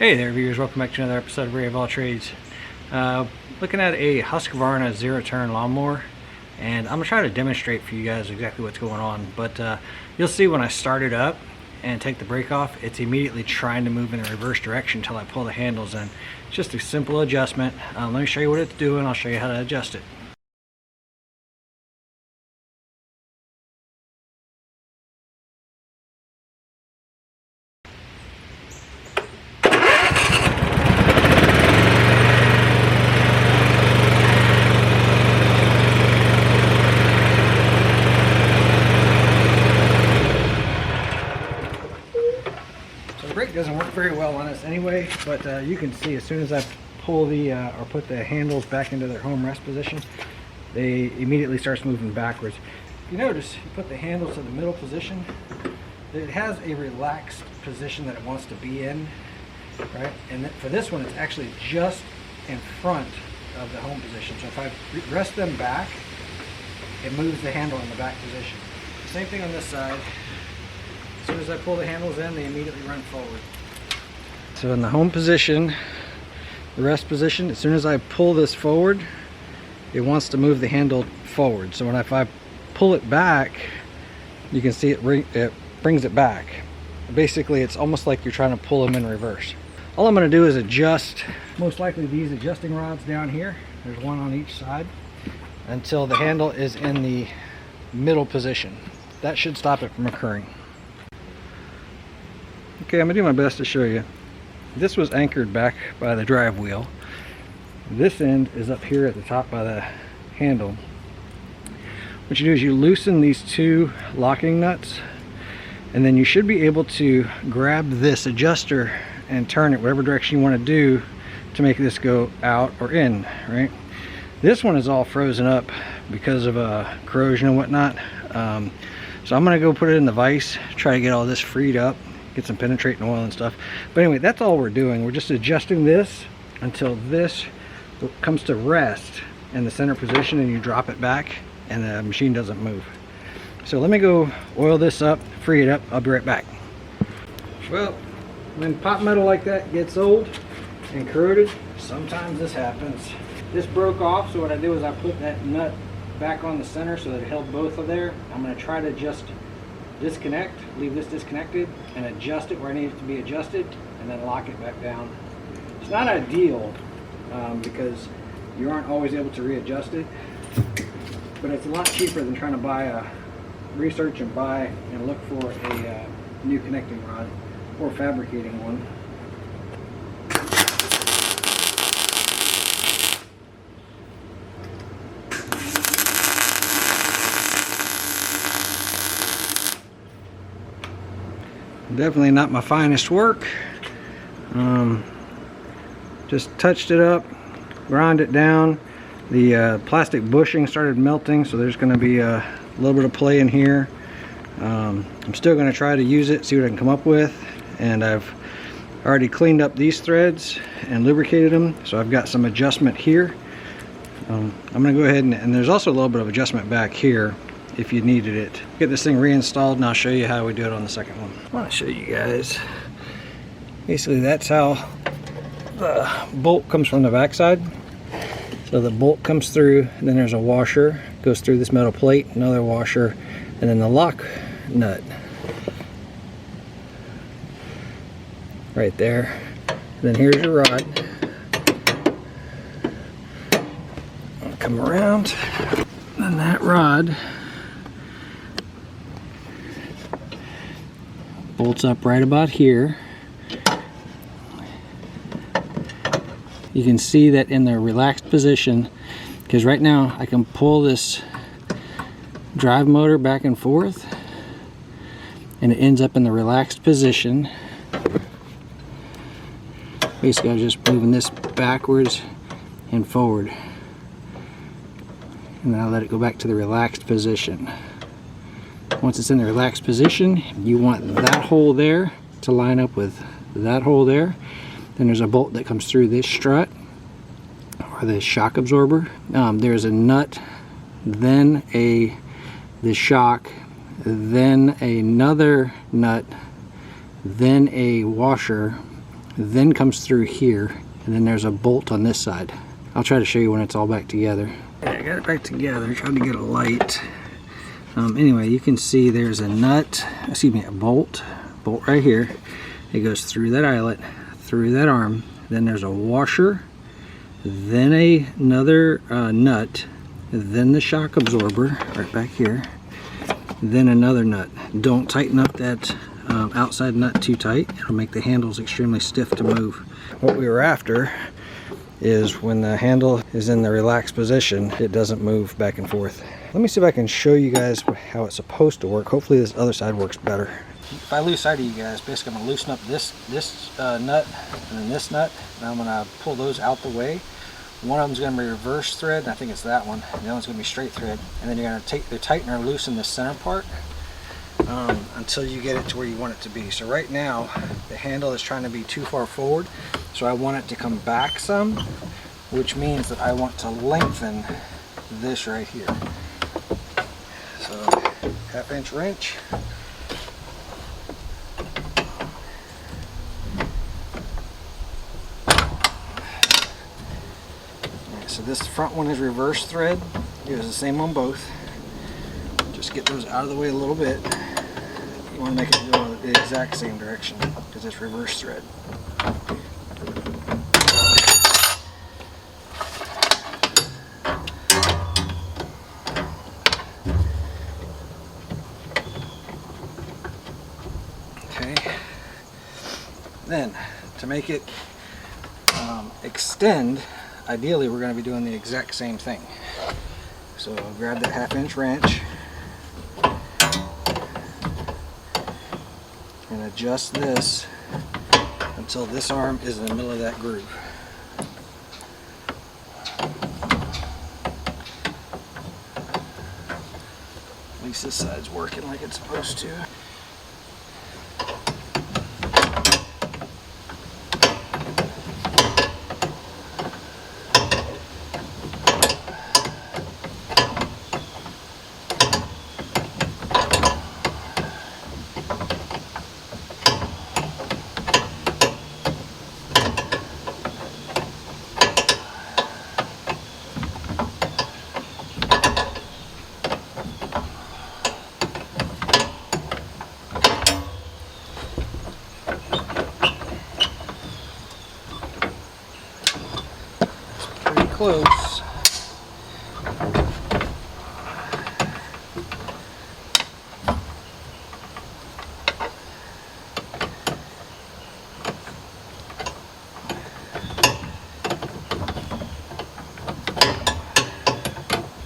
Hey there viewers, welcome back to another episode of Ray of All Trades. Looking at a Husqvarna zero-turn lawnmower, and I'm going to try to demonstrate for you guys exactly what's going on. But you'll see when I start it up and take the brake off, it's immediately trying to move in the reverse direction until I pull the handles in. It's just a simple adjustment. Let me show you what it's doing. I'll show you how to adjust it. The brake doesn't work very well on us anyway, but you can see as soon as I pull the or put the handles back into their home rest position, they immediately starts moving backwards. If you notice, you put the handles to the middle position, it has a relaxed position that it wants to be in, right? And for this one, it's actually just in front of the home position. So if I rest them back, it moves the handle in the back position. Same thing on this side. As soon as I pull the handles in, they immediately run forward. So in the home position, the rest position, as soon as I pull this forward, it wants to move the handle forward. So if I pull it back, you can see it brings it back. Basically, it's almost like you're trying to pull them in reverse. All I'm going to do is adjust, most likely these adjusting rods down here. There's one on each side, until the handle is in the middle position. That should stop it from occurring. Okay, I'm going to do my best to show you. This was anchored back by the drive wheel. This end is up here at the top by the handle. What you do is you loosen these two locking nuts, and then you should be able to grab this adjuster and turn it whatever direction you want to do to make this go out or in, right? This one is all frozen up because of corrosion and whatnot. So I'm going to go put it in the vise, try to get all this freed up, get some penetrating oil and stuff. But anyway, that's all we're doing. We're just adjusting this until this comes to rest in the center position, and you drop it back and the machine doesn't move. So let me go oil this up, free it up. I'll be right back. Well, when pot metal like that gets old and corroded, sometimes this happens. This broke off, so what I did was I put that nut back on the center so that it held both of there. I'm going to try to just disconnect, leave this disconnected, and adjust it where I need it to be adjusted, and then lock it back down. It's not ideal because you aren't always able to readjust it, but it's a lot cheaper than trying to research and buy and look for a new connecting rod or fabricating one. Definitely not my finest work. Just touched it up, ground it down. The plastic bushing started melting, so there's going to be a little bit of play in here. I'm still going to try to use it, see what I can come up with. And I've already cleaned up these threads and lubricated them, so I've got some adjustment here. I'm going to go ahead and there's also a little bit of adjustment back here if you needed it. Get this thing reinstalled, and I'll show you how we do it on the second one. I want to show you guys. Basically, that's how the bolt comes from the backside. So the bolt comes through, and then there's a washer, goes through this metal plate, another washer, and then the lock nut. Right there. And then here's your rod. I'll come around, and that rod bolts up right about here. You can see that in the relaxed position, because right now I can pull this drive motor back and forth, and it ends up in the relaxed position. Basically, I'm just moving this backwards and forward, and then I'll let it go back to the relaxed position. Once it's in the relaxed position, you want that hole there to line up with that hole there. Then there's a bolt that comes through this strut, or this shock absorber. There's a nut, then the shock, then another nut, then a washer, then comes through here, and then there's a bolt on this side. I'll try to show you when it's all back together. I got it back together, trying to get a light. Anyway, you can see there's a nut, excuse me, a bolt right here. It goes through that eyelet, through that arm. Then there's a washer, then another nut, then the shock absorber right back here, then another nut. Don't tighten up that outside nut too tight. It'll make the handles extremely stiff to move. What we were after is when the handle is in the relaxed position, it doesn't move back and forth. Let me see if I can show you guys how it's supposed to work. Hopefully this other side works better. If I lose sight of you guys, basically I'm going to loosen up this nut and then this nut, and I'm going to pull those out the way. One of them is going to be reverse thread, and I think it's that one. The other one's going to be straight thread. And then you're going to take the tightener, loosen the center part until you get it to where you want it to be. So right now, the handle is trying to be too far forward, so I want it to come back some, which means that I want to lengthen this right here. So 1/2 inch wrench. So this front one is reverse thread. It was the same on both. Just get those out of the way a little bit. You want to make it go the exact same direction because it's reverse thread. Okay. Then to make it extend, ideally we're going to be doing the exact same thing. So grab that 1/2 inch wrench and adjust this until this arm is in the middle of that groove. At least this side's working like it's supposed to. Close.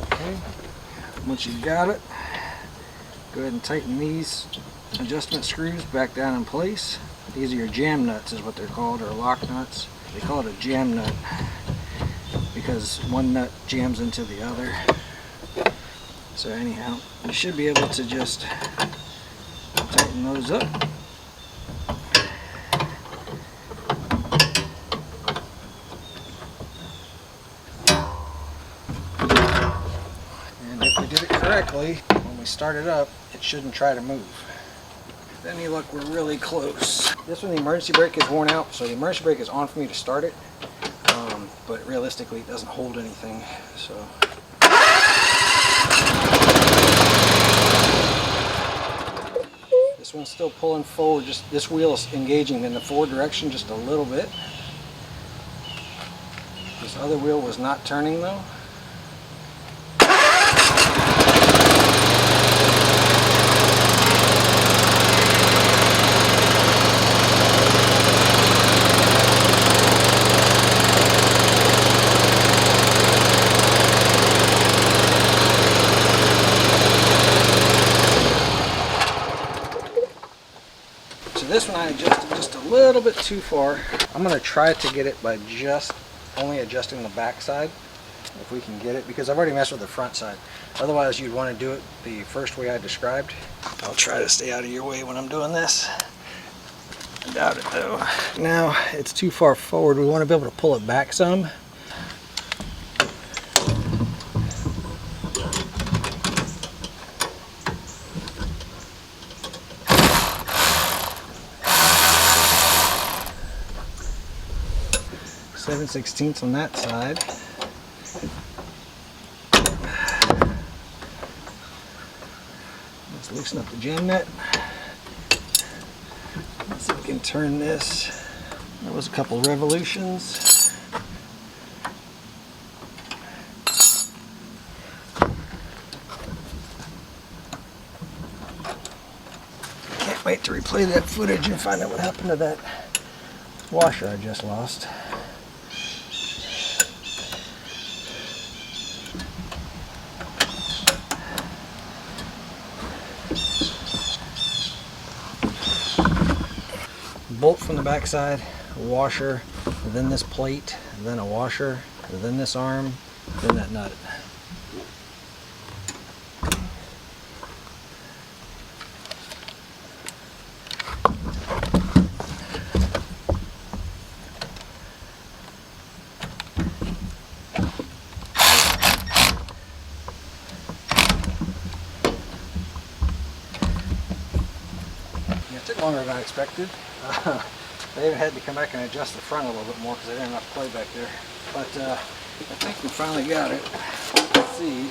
Okay. Once you've got it, go ahead and tighten these adjustment screws back down in place. These are your jam nuts is what they're called, or lock nuts. They call it a jam nut because one nut jams into the other. So anyhow, you should be able to just tighten those up. And if we did it correctly, when we start it up, it shouldn't try to move. With any luck, we're really close. This one, the emergency brake is worn out, so the emergency brake is on for me to start it. But realistically it doesn't hold anything, so this one's still pulling forward. Just this wheel is engaging in the forward direction just a little bit. This other wheel was not turning though. This one I adjusted just a little bit too far. I'm going to try to get it by just only adjusting the back side, if we can get it, because I've already messed with the front side. Otherwise you'd want to do it the first way I described. I'll try to stay out of your way when I'm doing this. I doubt it though. Now it's too far forward. We want to be able to pull it back some. 7/16 on that side. Let's loosen up the jam nut. Let's see if we can turn this. That was a couple revolutions. Can't wait to replay that footage and find out what happened to that washer I just lost. Bolt from the back side, a washer, then this plate, then a washer, then this arm, then that nut. It took longer than I expected. They even had to come back and adjust the front a little bit more because I didn't have enough play back there. But I think we finally got it. Let's see.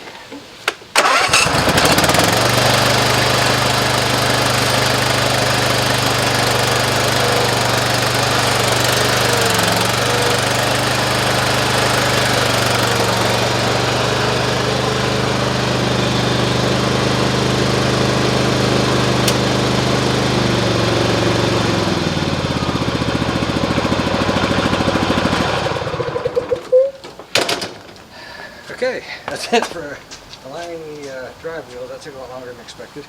Okay, that's it for aligning the drive wheel. That took a lot longer than expected.